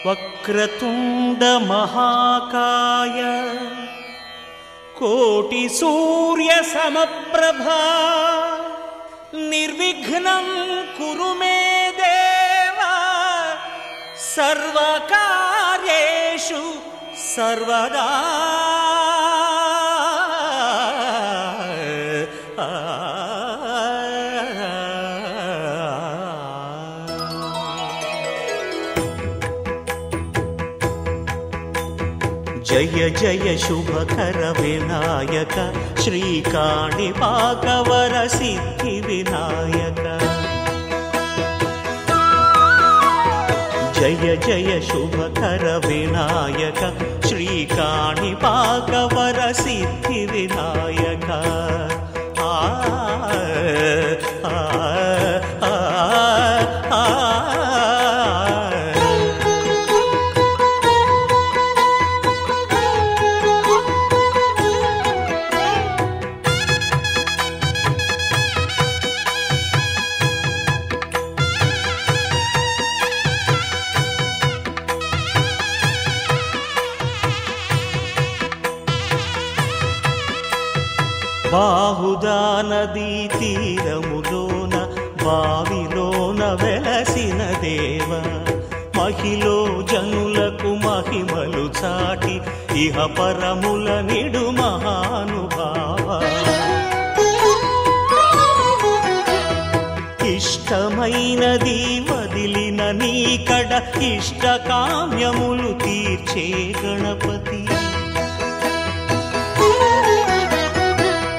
వక్రతుండ మహాకాయ కోటి సూర్య సమప్రభా నిర్విఘ్నం కురు మే దేవా సర్వకార్యేషు సర్వదా. జయ జయ శుభకర వినాయక శ్రీకాణిపాకవర సిద్ధి వినాయక. జయ జయ శుభకర వినాయక శ్రీకాణిపాకవర సిద్ధి వినాయక. ఆ బాహుదా నదీ తీరములోన బావిలోన వెలసిన దేవ మహిలో జనులకు మహిమలు చాటి ఇహ పరముల నిడు మహానుభావ. ఇష్టమైనది వదిలిన నీకడ ఇష్ట కామ్యములు తీర్చే గణపతి.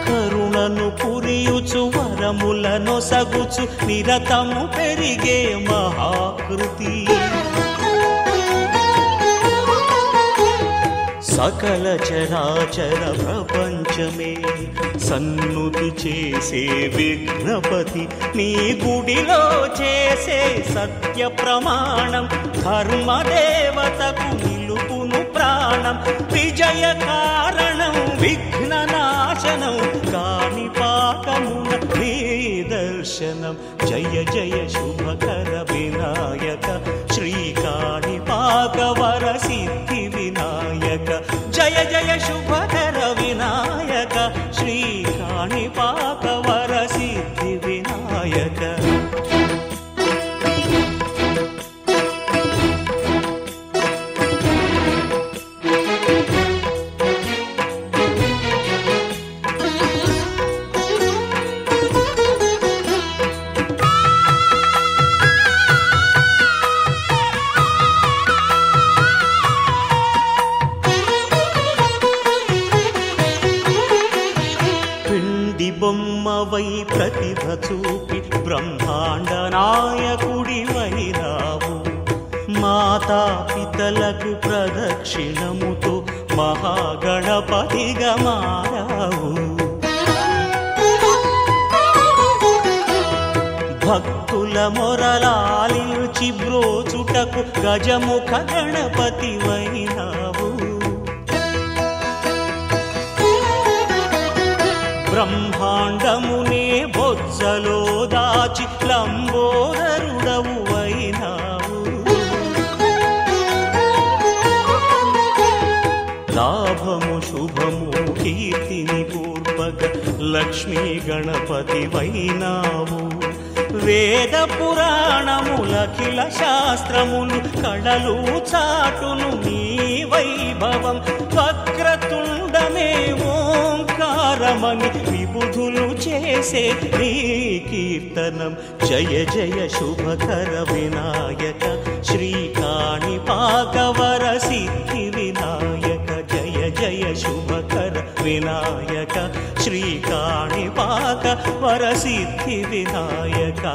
కరుణను పురియుచు వరములను సగుచు నిరతము పెరిగే మహాకృతి. సకల చరాచర ప్రపంచమే సన్నుతి చేసే విఘ్నపతి. నీ గుడిలో చేసే సత్య ప్రమాణం ధర్మదేవతకు నిలుపును ప్రాణం. విజయ కారణం విఘ్న నాశనం కాణిపాకమున నీ దర్శనం. జయ జయ శుభకర వినాయక శ్రీకాణిపాకవర సిద్ధి వినాయక. జయ జయ శుభకర వినాయక శ్రీకాణిపాకవర సిద్ధి వినాయక. బొమ్మవై ప్రతిభ చూపి బ్రహ్మాండ నాయకుడి వైరావు. మాతా పితలకు ప్రదక్షిణముతో మహాగణపతిగా మారావు. భక్తుల మొరలాలించి బ్రోచుటకు గజముఖ గణపతి వైనావు. బ్రహ్మాండమునే బొజ్జలో దాచి లంబోదరుడవు అయినావు. లాభము శుభము కీర్తిని పూర్వక లక్ష్మీ గణపతి వైనావు. వేద పురాణములఖిల శాస్త్రములు కళలు చాటును నీ వైభవం. వక్రతుండమే ఓంకారమని విబుధులు చేసే నీ కీర్తనం. జయ జయ శుభకర వినాయక శ్రీకాణిపాకవర సిద్ధి వినాయక. జయ జయ శుభకర వినాయక శ్రీకాణిపాకవర సిద్ధి వినాయక.